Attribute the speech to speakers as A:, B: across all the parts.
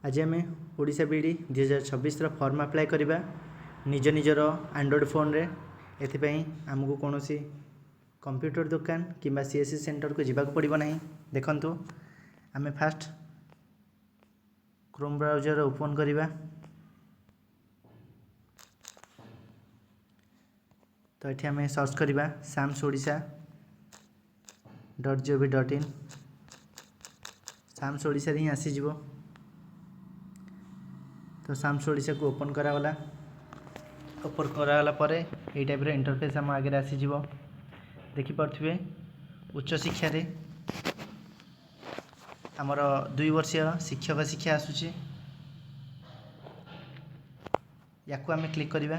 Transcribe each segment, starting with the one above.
A: आज आम Odisha BD 2026 form apply करवा निज निजर एंड्रॉइड फोन रे। एथिपाई आमको कौन कंप्यूटर दुकान किंबा सीएससी सेंटर को जावाक पड़ो ना। देखंतु आम फास्ट क्रोम ब्राउजर ओपन करवा। तो ये आम सर्च करवा samsodisha.gov.in। साम्स ओडिशा ही आसीज। तो साम्स ओडिशा को ओपन करागला। ओपन करागला परे ये टाइप इंटरफेस आम आगे आसीज। देखिपे उच्च शिक्षा रे आमर 2 वर्षीय शिक्षक शिक्षा आसूची। या आम क्लिक करवा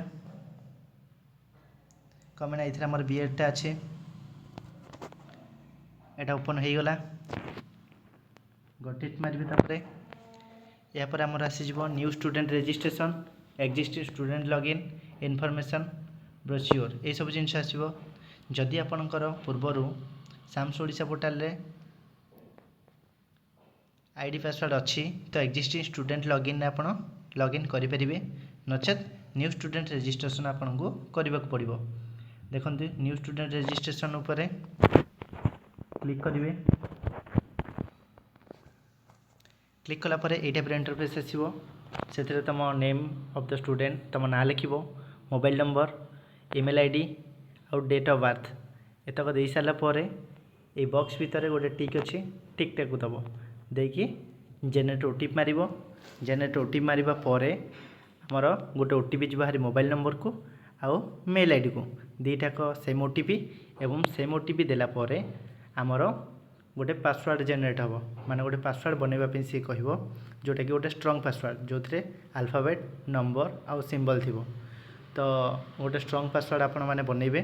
A: कमेंट ये आमर बीएडटा अच्छे एटा ओपन हो गला। गोटे मारे तापर यापर आमर आसीज new student registration existing student login information brochure ये सब जिनस आसो। जदि आपणकर पूर्वर साम्स ओडिशा पोर्टाल रे आईडी पासवर्ड अच्छी तो एक्जिस्टिंग स्टूडेंट लॉगिन रे आपण लॉगिन करें। नचेत न्यू स्टूडेंट रजिस्ट्रेशन आपन को करने को पड़ो। देखते न्यू स्टूडेंट रजिस्ट्रेशन उपरे क्लिक करेंगे। क्लिक कलापर ये टाइप इंटरफेस आसो। से तुम नेम ऑफ द स्टूडेंट तुम ना लिख मोबाइल नंबर ईमेल आईडी आउ डेट ऑफ बर्थ एतक दे सारापर ये बॉक्स भितर गोटे टिक अच्छी टिक टाक दब देकी जेनेरेट ओटीपी मार। जेनेरेट ओटीपी मारिबा परे हमर गोटे ओटीपी जी बाहरी मोबाइल नंबर को आउ मेल आईडी को दीटाक सेम ओटीपी एवं सेम ओटीपी देला परे हमर गोटे पासवर्ड जेनेरेट हम माने गोटे पासवर्ड बनवाई सी कह जोटा कि गोटे स्ट्रंग पासवर्ड जो थे अल्फाबेट नंबर आउ सिंबल थी। तो गोटे स्ट्रंग पासवर्ड आपण मैंने बनइबे।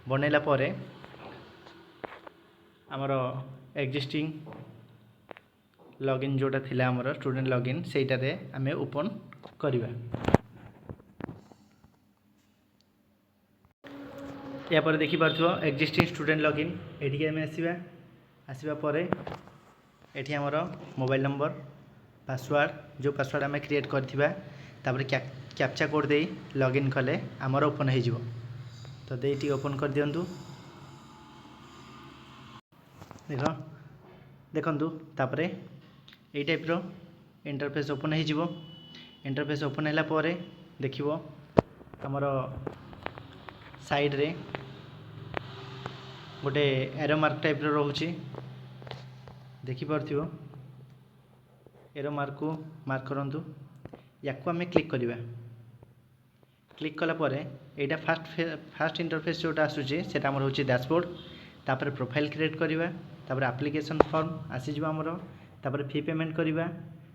A: बनैला परे आमर एक्जिस्टिंग लॉगिन जोटा थिला आमर स्टूडेंट लॉगिन सेटारे आम ओपन करवा। यापर देखि पार्थ्यो एक्जिस्टिंग स्टूडेंट लॉगिन एठी आम आसवा परे एठी आमर मोबाइल नंबर पासवर्ड जो पासवर्ड आम क्रिएट करथिबा तापर कैप्चा कोड दे लॉगिन कले आमर ओपन हो जिवो। तो देटी ओपन कर दियंतु। देखंतु तापरे ये टाइप रो इंटरफेस ओपन हो जिवो। इंटरफेस ओपन हैला परे देखिवो आमर साइड रे गोटे एरो मार्क टाइप रो रहउची। देखि पारथिबो एरो मार्क को मार्क करंतु। याकू आम क्लिक करवा। क्लिक कला परे एटा फास्ट इंटरफेस जोटा आसुची सेटा हमर होची डैशबोर्ड। तापर प्रोफाइल क्रिएट करवा तापर एप्लिकेशन फॉर्म आसीजो हमर। तापर फी पेमेंट करवा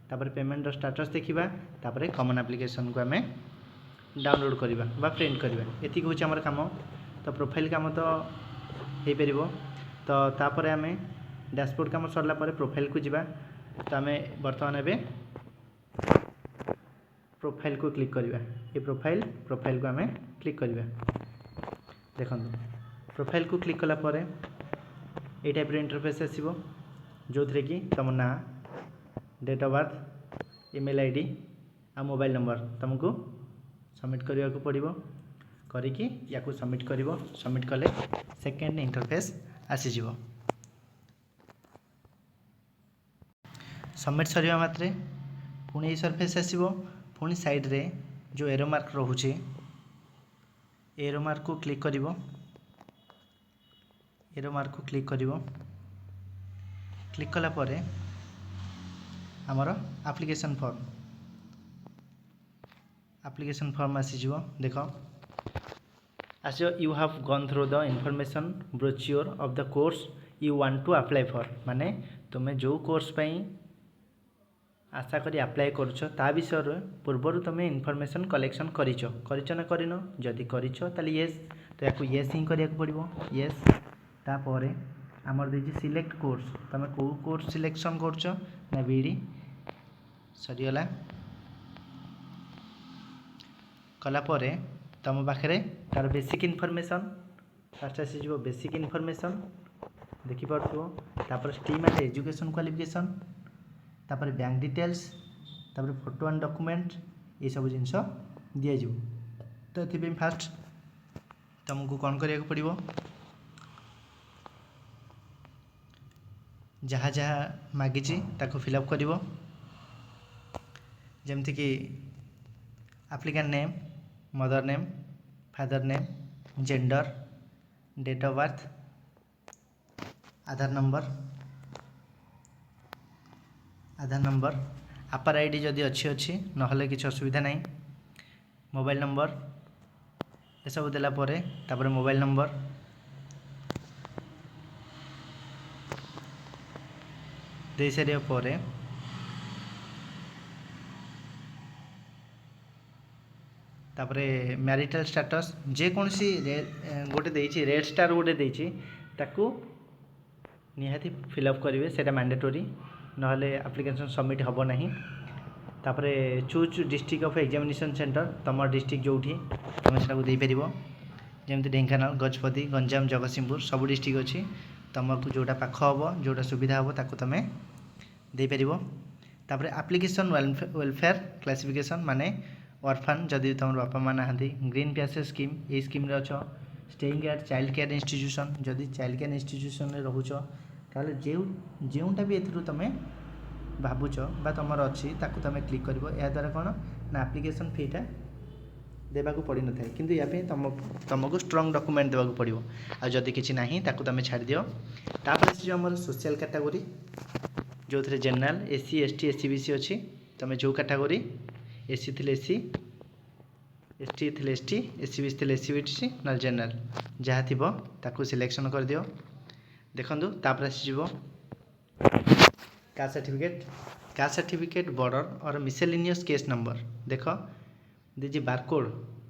A: तापर पेमेंट रो स्टेटस देखिबा तापर कॉमन एप्लिकेशन को आम डाउनलोड करवा बा प्रिंट करवा। एतिक होची हमर काम। तो प्रोफाइल काम तो हो पारिबो। तो तापर आम डैशबोर्ड काम सरला परे प्रोफाइल को जिबा। तो आम बर्तमान एबे प्रोफाइल को क्लिक करवा। ये प्रोफाइल को आम क्लिक करवा। देखंतु प्रोफाइल को क्लिक कला परे ये टाइप इंटरफेस आसीबो जो थे कि तुम ना date of birth email ID आ मोबाइल नंबर तुमको सबमिट करने को पड़ो। करिकी याकू सबमिट करिवो। सबमिट कले सेकेंड इंटरफेस आसीज। सबमिट सरिया मात्रे पुणी सरफेस आसीबो। पुणी साइड रे जो एरो मार्क रोचे एरो मार्क को क्लिक करिवो। एरो मार्क को क्लिक करिवो। क्लिक कला परे हमर एप्लिकेशन फॉर्म आसीजो। देख आसो you have gone through the information brochure of the course you want to apply for. माने तुम्हें जो कोर्स पई आशा करी अप्लाई करुछ ता विषय पूर्वर तुम इनफॉरमेशन कलेक्शन करिछ ना करिनो। जदि करिछ ताली येस तो याकू येस ही करिया पड़िबो। येस तापरे आमर देजी सिलेक्ट कोर्स तुम को कोर्स सिलेक्शन करछ ना बीडी सरीगला। कला परे तुम पाखे तार बेसिक इनफॉरमेशन फास्ट आसीज। बेसिक इनफॉरमेशन देखिपो तापर स्ट्रीम एंड एजुकेशन क्वालिफिकेशन तापर बैंक डिटेल्स तापर फोटो एंड डॉक्यूमेंट ये सब जिनस दि जाव। तो ये फास्ट तुमको कौन करिया पड़िबो जहाँ जहाँ मागिची ताको फिलअप करिवो जेमती कि applicant name, mother name, father name, gender, date of birth, Aadhaar number APAAR ID जदि अच्छी नहले किसी असुविधा नहीं, मोबाइल नंबर ये सब देला परे तापर मोबाइल नंबर दे सारिया परे तापर मैरिटल स्टेटस जेकोसी गोटे देछि रेड स्टार गोटे देछि ताकू निहाती फिलअप करेंगे सेटा मैंडेटोरी नहले एप्लिकेशन सबमिट हम ना। तापर choose district of examination centre तुम डिस्ट्रिक्ट जोठी तुम से जमी ढेंकानाल, गजपति, गंजाम, जगतसिंहपुर सब डिस्ट्रिक्ट अच्छी तुमको जोटा पाख हम जोटा सुविधा हम ताकू तुम दे पार। तापर एप्लिकेशन वेलफेयर क्लासिफिकेशन माने ऑर्फन जदि तुम बापा माँ ना, ग्रीन पैसेज स्कीम ये स्कीम अच्छ, staying at child care institution जदि चाइल्ड केयर इंस्टीट्यूशन रे रहुच ताले जोटा भी एथुरु तुम भावुच बा तुमर अच्छी ताकू तुम क्लिक कर द्वारा कौन ना एप्लिकेशन फीटा देवाक पड़ न था कि तुमको स्ट्रंग डॉक्यूमेंट देवाक पड़ो आ जदि किसी ना ताकू तुम छाड़ दियो। तापर जो आम सोशल कैटेगरी जो थे जनरल, एससी, एसटी, एससीबीसी अच्छी तुम जो कैटेगरी एससी थे एससी, एसटी थे एसटी, एससीबीसी थे एससीबीसी ना जनरल जहाँ थी ताकू सिलेक्शन कर दियो। देखो तापर आसीज कास्ट सर्टिफिकेट बॉर्डर और मिसेलिनियस केस नंबर देख दीजिए बारकोड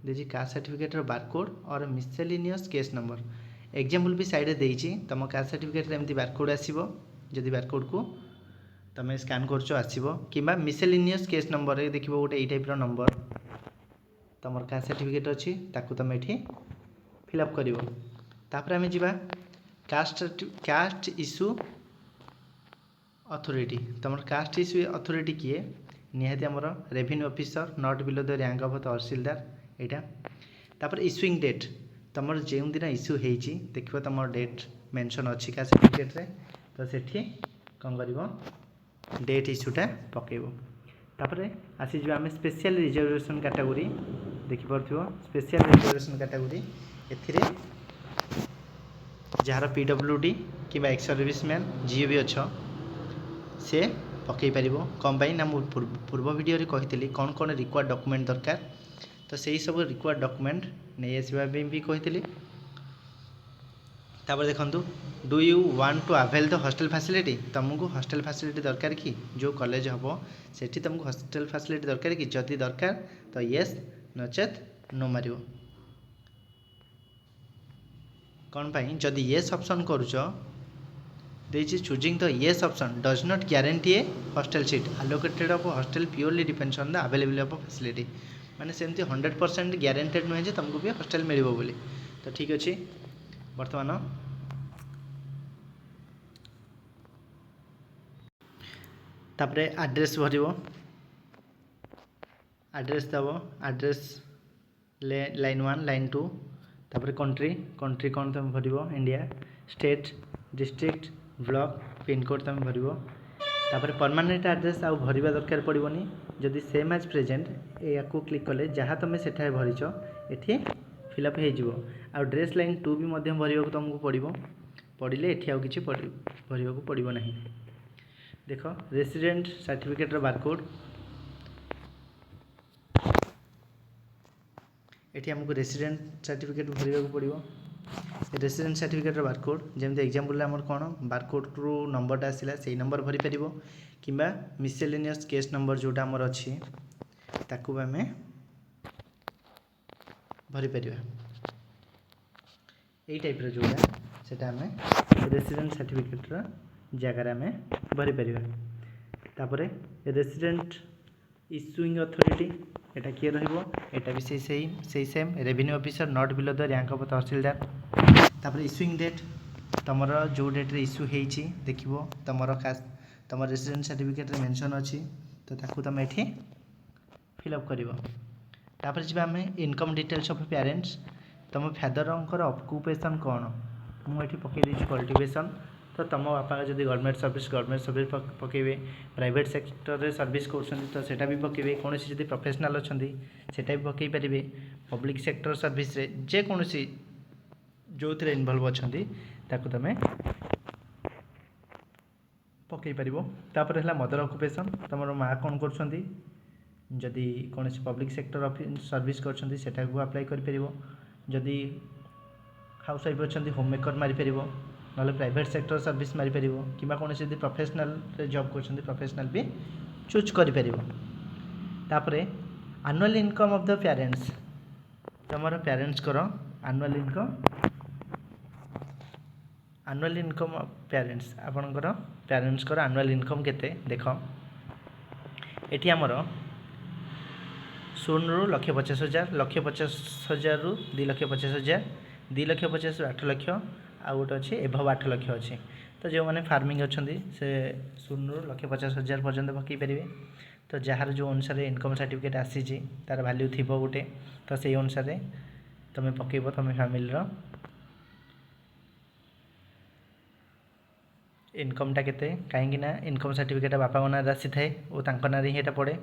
A: दीजिए कास्ट सर्टिफिकेट बारकोड और मिसेलिनियस केस नंबर एग्जाम्पल भी साइड देती तुम कास्ट सर्टिफिकेट एमती बारकोड आसो जदि बारकोड को तुम स्कैन कर आसो कि मिसेलिनियस केस नंबर देख गोटे यही टाइप नंबर तुम कास्ट सर्टिफिकेट अच्छी ताकू तुम ये फिलअप कर। आम जा कास्ट इश्यू अथॉरिटी तुम कास्ट इश्यू अथॉरिटी किए निहाती आमर revenue officer not below the rank of tahsildar यहाँ। तापर इश्यूइंग डेट तुम जो दिन इश्यू होती देख तुम डेट मेंशन अच्छी कास्ट सर्टिफिकेट रे तो सेठी कौन कर डेट इश्यूटा पकेब। तापर आसीज आम स्पेशल रिजर्वेशन कैटेगरी देखिपो स्पेशल रिजर्वेशन कैटेगरी ए जार पीडब्ल्यूडी कि एक्स सर्विसमैन जी भी अच्छ से पकई पार कौन ना पूर्व वीडियो कही कौन कौन रिक्वायर्ड डॉक्यूमेंट दरकार तो सही सब रिक्वायर्ड डॉक्यूमेंट नहीं आसवा भी कही। तापर देखो do you want to avail the hostel facility तुमको हॉस्टल फैसिलिटी दरकार कि जो कॉलेज हम सेठी तुमको हॉस्टल फैसिलिटी दरकार कि जदि दरकार तो येस नचेत नो मार कौन पाई जदि येस ऑप्शन करुच देजी choosing the yes option does not guarantee a hostel seat allocated of hostel purely depends on the availability of facility माने सेमती 100% गारंटेड नुहे जे तुमको भी हॉस्टल मिलिबो बोली। तो ठीक अच्छे बर्तमान तापरे एड्रेस भरिबो एड्रेस दबो एड्रेस लाइन 1 लाइन 2 तापर कंट्री कौन तुम भरिबो India, state, district, block, pin code तुम भरिबो। तापर परमानेंट एड्रेस आउ भरिबा दरकार पड़ोनी जदि सेम एज प्रेजेंट या क्लिक कले जहाँ तुम सेठा भरीच ये फिलअप हो आ ड्रेस लाइन 2 भी भरवा तुमको पड़ो पड़े ये आउ कि भरवा पड़ो ना। देख रेसिडेंट सर्टिफिकेट बारकोड ये आमको रेसिडेंट सर्टिफिकेट भरवा पड़ो रेसिडेंट सर्टिफिकेट बारकोड जमी एग्जाम्पल आमर कौन बारकोड रू नंबरटा आसला से नंबर भरी पार कि मिसेलिनियस केस नंबर जोटा आमर अच्छी ताकू आम भरी पार यही टाइप जोटा सेटा आम रेसिडेंट सर्टिफिकेट जगार आम भरी पार। तापर रेसिडेंट इश्यूइंग अथॉरिटी एटा किए रहा भी सही same revenue officer not below the rank of tahsildar. तापर इश्यूइंग डेट तुमर जो डेट रे इश्यू होती देखो तुम रेसिडेंट सर्टिफिकेट रे मेंशन अच्छी तो ताकू तुम ये फिलअप कर। तापर जी आम इनकम डिटेल्स ऑफ पेरेंट्स तुम फादर ऑक्युपेशन कौन मुझे पकई कल्टिवेशन तो तुम बापा जब गवर्नमेंट सर्विस पकेबे प्राइवेट सेक्टर रे सर्विस कर भी पकेबे कौन सी प्रोफेशनल अच्छा सेटा भी पकई पारे पब्लिक सेक्टर सर्विस रे जेकोसी जो थे इनवल्व अच्छा तुम पकई पार। तापर है मदर ऑक्युपेशन तुम माँ कौन कर जदि कौन पब्लिक सेक्टर सर्विस कर अप्लाई कर जदि हाउस वाइफ अच्छा होम मेकर मारिपर ना प्राइवेट सेक्टर सर्विस मारिपर कि कौन से प्रोफेशनल जॉब कर प्रोफेशनल भी चूज कर। Annual income of the parents तुम पेरेंट्स कर एनुअल इनकम पेरेंट्स आपणकर पेरेंट्स कर एनुअल इनकम केते देख एटी आमर 0 ରୁ 1,50,000 1,50,000 ରୁ 2,50,000 2,50,000 ରୁ 8 ଲକ୍ଷ ଆଉ ଗୋଟେ ଅଛି ଏଭବ 8 ଲକ୍ଷ ଅଛି। ତ ଯେଉଁମାନେ ଫାର୍ମିଂ ଅଛନ୍ତି ସେ 0 ରୁ 1,50,000 ପର୍ଯ୍ୟନ୍ତ ପକାଇ ପାରିବେ। ତ ଯାହାର ଯେଉଁ ଅନୁସାରେ ଇନକମ୍ ସାର୍ଟିଫିକେଟ୍ ଆସିଛି ତାର ଭ୍ୟାଲ୍ୟୁ ଥିବ ଗୋଟେ ତ ସେଇ ଅନୁସାରେ ତୁମେ ପକାଇବ ତୁମ ଫ୍ୟାମିଲିର इनकमटा केते कहीं इनकम सर्टिफिकेट बापा नाँ आसी थाए और तांको नाँ ही पड़े।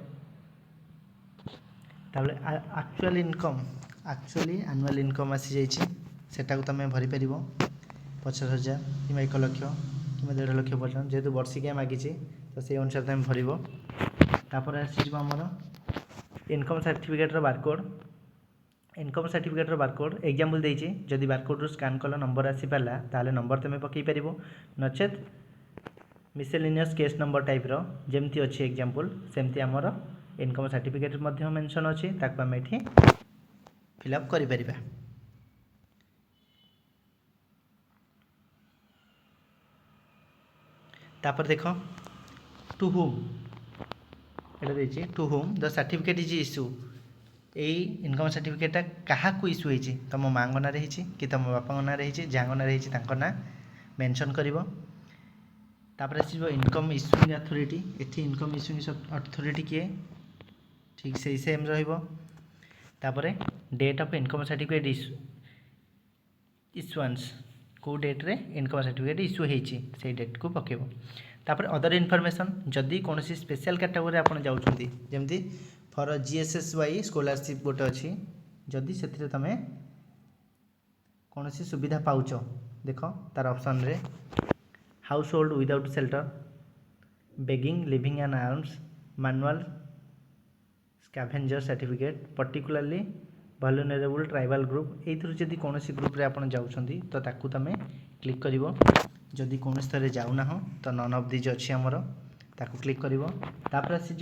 A: तापर actual income actually annual income आसी जाइए सेटा को तुम भरी पार 50,000 कि 1 लाख कि 1.5 लाख पर्यटन जेहेतु वर्षिकिया मागी तो से अनुसार तुम भर। तापर आसीज आमर इनकम सर्टिफिकेटर बारकोड इनकम सर्टिफिकेटर बारकोड एग्जाम्पल देती जदि बारकोड रू स्कान कल नंबर आसी पाला ताले नंबर तुम पकई पार नचेत मिसेलिनियस केस नंबर टाइप रो जेमती अच्छी एग्जाम्पल सेमती आमर इनकम सर्टिफिकेट मेंशन अच्छी ताकू आम ये फिलअप कर। तापर देख to whom to whom the certificate is issue यही इनकम सर्टिफिकेटा क्या इश्यू होती तुम माँ ना कि तुम बापा ना जहाँ ना ना मेंशन कर। तापर आसो income issuing authority eighty income issuing authority किए ठीक से सेम रही। डेट ऑफ इनकम सर्टिफिकेट इश्यूआंस को डेट रे इनकम सर्टिफिकेट इश्यू होती से डेट को पकेब। तापर अदर इनफॉरमेशन जदि कौन स्पेशल कैटेगरी आप जाऊँगी जमती फॉर GSSY स्कॉलरशिप गोटे अच्छी जदि से तुम कौन सुविधा पाउच देख तार ऑप्शन रे house hold without shelter begging living and arms manual scavenger certificate particularly vulnerable tribal group यदि कौन ग्रुप रे आप जाऊँगी तो ताकू तुम क्लिक कर जदि कौन स्थल जाऊना तो नन ऑफ दिज अच्छी आमर ताकू क्लिक कर। तापर आसीज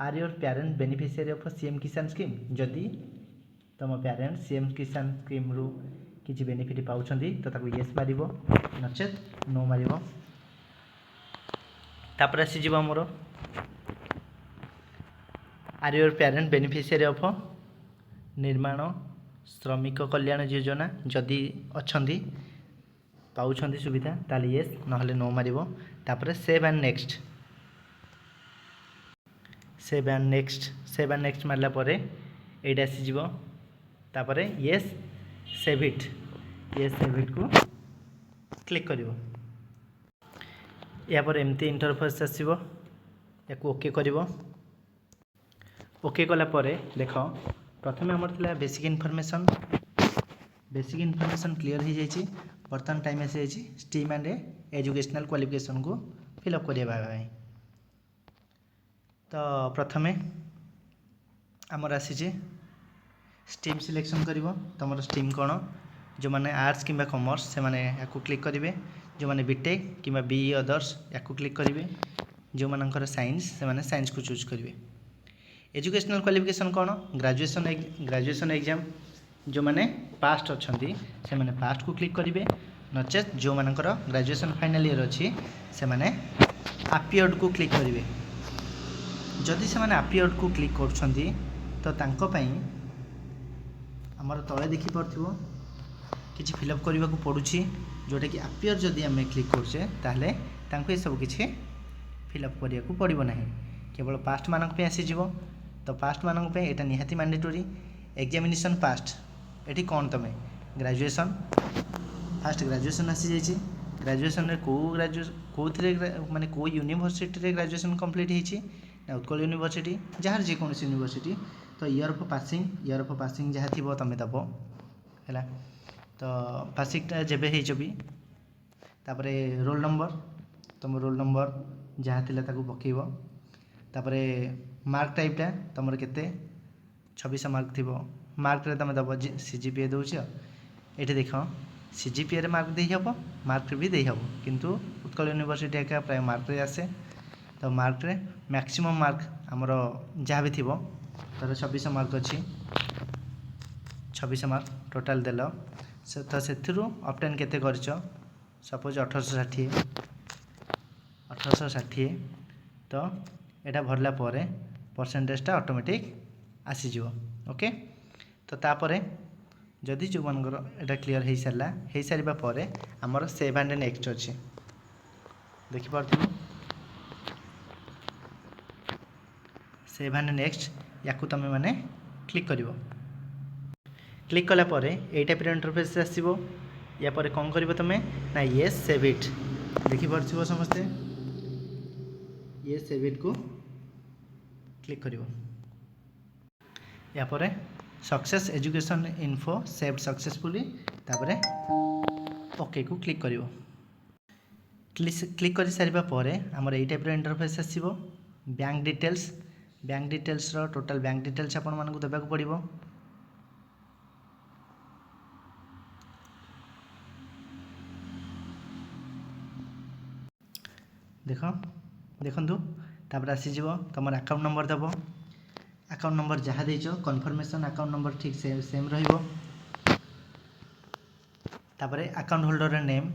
A: are your parent beneficiary of CM Kisan scheme जदि तुम पेरेंट सीएम किसान स्कीम रु किसी बेनिफिट पाँच तो ताकू येस मार नचेत नो मार। तापर आसीज आमर are your parent beneficiary of निर्माण श्रमिक कल्याण योजना जदि अच्छा पाँच सुविधा ताले येस नहले नो मार। तापर save and next save and next मारला परे एटा आसीज तापर येस सेव इट को क्लिक कर। या पर एमती इंटरफेस आसीबो याकू ओके कर। ओके कला परे देख प्रथम आमर थिला बेसिक इनफॉरमेशन क्लियर हो जाइए। बर्तमान टाइम आसी जाइए स्ट्रीम एंड एजुकेशनल क्वालिफिकेशन को फिलअप करने। तो प्रथमे आमर आसीजे स्ट्रीम सिलेक्शन कर तुम स्ट्रीम कौन जो मैंने आर्ट्स किंबा कॉमर्स से मैंने याकू क्लिक करेंगे जो मैंने बीटेक किंबा बीई अदर्स याकू क्लिक करेंगे जो मानकर साइंस से मैंने साइंस को चूज करेंगे। एजुकेशनल क्वालिफिकेशन कौन ग्रेजुएशन एग्जाम जो मैंने पास्ट अच्छा से मैंने पास्ट को क्लिक करेंगे नचेत जो मानकर ग्रेजुएशन फाइनल ईयर अच्छी से मैंने आपियर्ड को क्लिक करेंगे। जदि से मैंने आपियर्ड को क्लिक कर तो आमर तले देखी पार्थ्व किसी फिलअप करने को पड़ुछि जोटा कि आपियर जदि आम क्लिक करछे ताहले तांको ये सब किछि फिलअप करिया को पड़िबो नाही केवल पास्ट मानक पे आसीଯିव। तो पास्ट मानक पे एटा निहाती मैंडेटोरी। एग्जामिनेशन पास्ट एटी कौन तुम ग्रेजुएशन फास्ट ग्रेजुएशन आसी जाइए। ग्रेजुएशन कौन माने को यूनिवर्सिटी ग्रेजुएशन कंप्लीट होती ना उत्कल यूनिवर्सिटी जार जेकोसी यूनिवर्सिटी। तो इयर ऑफ पासिंग जहाँ थी तुम दब है। तो पासिंगटा जेबे भी तापरे रोल नंबर तुम रोल नंबर जहाँ थी पकेब। तापरे मार्क टाइपटा तुम केते 26 मार्क थी मार्क रे तुम दब सीजीपीए दौच ये देख सीजीपीए मार्क दे हम मार्क भी दे हम किंतु उत्कल यूनिवर्सिटी एका प्राय मार्क रे आसे। तो मार्क रे मैक्सिमम मार्क आमर जहाँ भी थी तर 26 मार्क अच्छी 26 मार्क टोटाल देल तो से ऑब्टेन केते करछ सपोज 1860 तो यहाँ भरला परे परसेंटेजटा ऑटोमेटिक आसीजिव। ओके तो तापरे जदि जो मनकर एटा क्लियर हो सारा पर आमर सेव एंड नेक्स्ट अच्छी देखिपार सेव एंड नेक्स्ट या तुम मैंने क्लिक कर क्लिक कलापर यही टाइप इंटरफेस आसो। या पर कौन कर तुम ना ये सेव इट देखिपार समस्ते ये सेव इट को क्लिक कर या पर success education info saved successfully तापरे ओके को क्लिक करिवो। क्लिक कर सारिबा परे हमर एई टाइप रो इंटरफेस आसीबो। बैंक डिटेल्स रो टोटल बैंक डिटेल्स आपण मानकु देबाक पड़िबो। देखंतु तापर आसीजिवो तमर अकाउंट नंबर दबो। अकाउंट नंबर जहाँ देचो कन्फर्मेशन अकाउंट नंबर ठीक सेम रहिबो। तापरे अकाउंट होल्डर नेम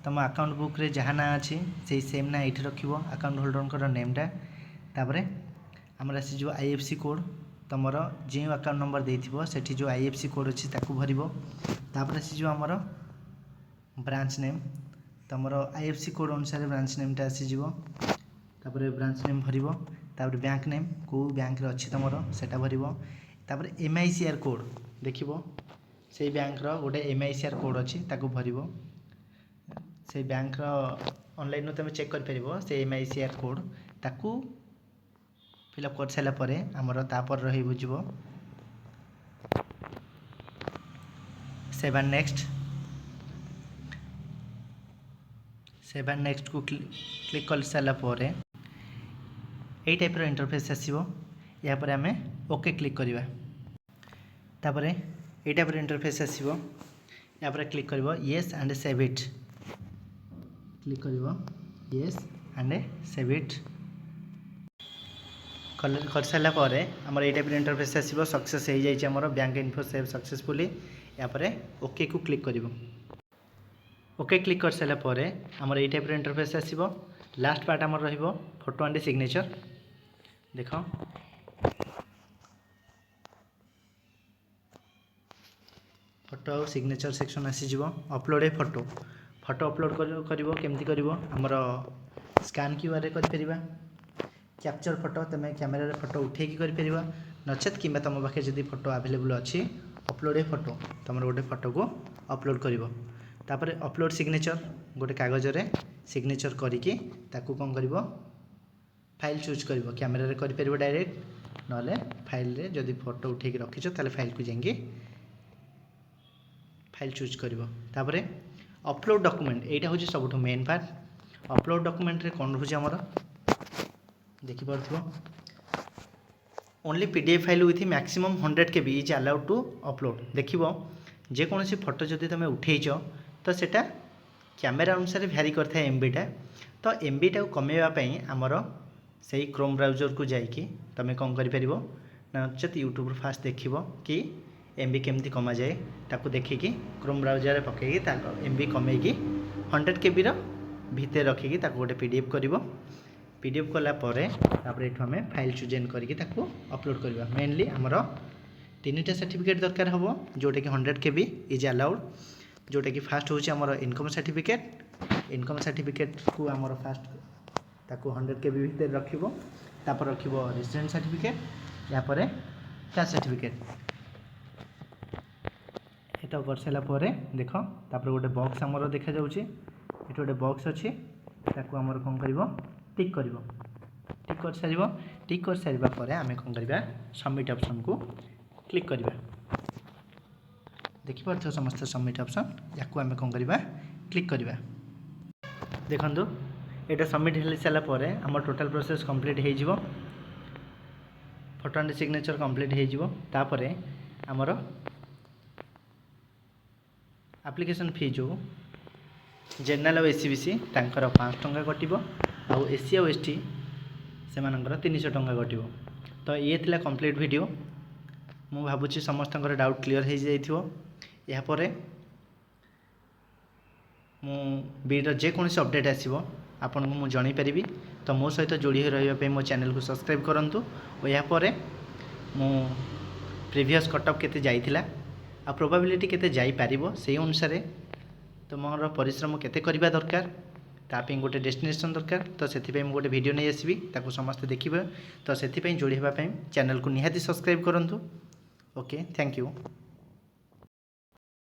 A: तुम अकाउंट बुक रे जहाँ ना अच्छी से सेम ना ये रखिबो अकाउंट होल्डर नेमटा। तापरे हमर आसीजिवो आईएफसी कोड तुमर जो अकाउंट नंबर देथिबो सेठी जो आईएफसी कोड अच्छी ताकू भरिबो। तापर आसीजिवो हमर ब्रांच नेम तुमर आईएफसी कोड अनुसार ब्रांच नेमटा आसीजिवो। तापरे ब्रांच नेम भरिबो। तापर बैंक नेम को बैंक रे अच्छी तुम सेटा भरिबो। तापर एमआईसीआर कोड देखिबो से बैंक रो गोटे एमआईसीआर कोड अच्छी ताकू भरिबो। से बैंक रो ऑनलाइन तुम चेक कर परिबो से एमआईसीआर कोड ताकू फिलअप कर सारा परे हमर तापर रही बुझिबो सेव एंड नेक्स्ट को क्लिक कर सारा परे यही टाइप इंटरफेस आसो। या पर आम ओके क्लिक करवा तापर यही टाइप इंटरफेस आसो। या पर क्लिक कर yes and save it click कर येस एंड सेव इट कर सारा पर आमर यही टाइप इंटरफेस आसो। सक्सेस हो जाए आमर बैंक इन्फो सेव सक्सेसफुली। या पर ओके को क्लिक कर ओके क्लिक कर सारा पर आमर यही टाइप इंटरफेस आसो। लास्ट पार्ट आमर रहिबो फोटो एंड सिग्नेचर देख फोटो और सिग्नेचर सेक्शन आसीज अपलोड ए फोटो अपलोड केमती कर आमर स्कान क्यूआर कर कैप्चर फोटो तुम कैमेरा फोटो उठे कर नचेत कि तुम पाखे जब फोटो अवेलेबल अच्छी अपलोड ए फोटो तुम गोटे फोटो को अपलोड कर अपलोड सिग्नेचर गोटे कागज रे सिग्नेचर करिकी ताकू कौन कर फाइल चूज कर कैमेरा रे कर डायरेक्ट ना फाइल रे जदि फोटो उठे रखीच ताले फाइल को जाइए फाइल चूज कर अपलोड डॉक्यूमेंट यहाँ हूँ सब मेन पार्ट। अपलोड डॉक्यूमेंट रे कौन रोचे आमर देखिपो only PDF file with maximum 100 KB is allowed to upload. देखो जेकोसी फोटो जदि तुम उठेच तो सेटा कैमेरा अनुसार भ्यारी करता है एमबीटा। तो एमबीटा कमेवाई आमर से क्रोम ब्राउजर को जाइए तुम कौन कर नचेत यूट्यूब फास्ट देख कि एमबी केमती कमा जाए ताकू देखिकी क्रोम ब्राउजर पकईकी एमबी कमेकी 100 KB भितर रखिकी गोटे पीडीएफ कर पीडीएफ कलापर ये आम फाइल चूजेन करके अपलोड करवा। मेनली आमर 3टा सर्टिफिकेट दरकार हम जोटा कि 100 KB इज अलाउड जोटा कि फास्ट हूँ आमर इनकम सर्टिफिकेट को आमर फास्ट ताकू 100 KB भितर रखिबो। तापर रखिबो रेसिडेंट सर्टिफिकेट या परे कास्ट सर्टिफिकेट एटा कर सारा परे देख तापर गोटे बॉक्स हमर देखा जाउची एटा गोटे बॉक्स अछि ताकू हमर कोन करबो टिक करबो टिक कर सारिबा परे आमे कोन करबा सबमिट ऑप्शन को क्लिक करबा देखि पारछो समस्त सबमिट ऑप्शन याकू आमे कोन करबा क्लिक करबा देखंतु एटा सबमिट हेले साला परे हमर टोटल प्रोसेस कंप्लीट हे जिवो फोटो एंड सिग्नेचर कंप्लीट हे जिवो तापरे हमर एप्लिकेशन फी जो जनरल और एससीबीसी तांकर 500 टंका कटिबो आ एससी और एसटी से मानकर 300 टंका कटिबो। तो ये थिला कंप्लीट वीडियो मु भाबुची समस्त डाउट क्लियर हो जाइथिबो। या परे मु बीर जेकोसी अपडेट आसीबो आपन को मु जणाई परिबी। तो मो सहित जोड़ी हो रहिबा पे मो चैनल को सब्सक्राइब करंतु और या परे मु प्रीवियस कटअप केते जाइथिला आ प्रोबेबिलिटी केते जाई पारिबो सेही अनुसार तुमर परिश्रम केते करबा दरकार तापे गोटे डेस्टिनेशन दरकार। तो से गोटे वीडियो नहीं आसबि ताकू समस्त देखिबे। तो से जोड़ी होगा चैनल को निहाती सब्सक्राइब करंतु। Okay thank you.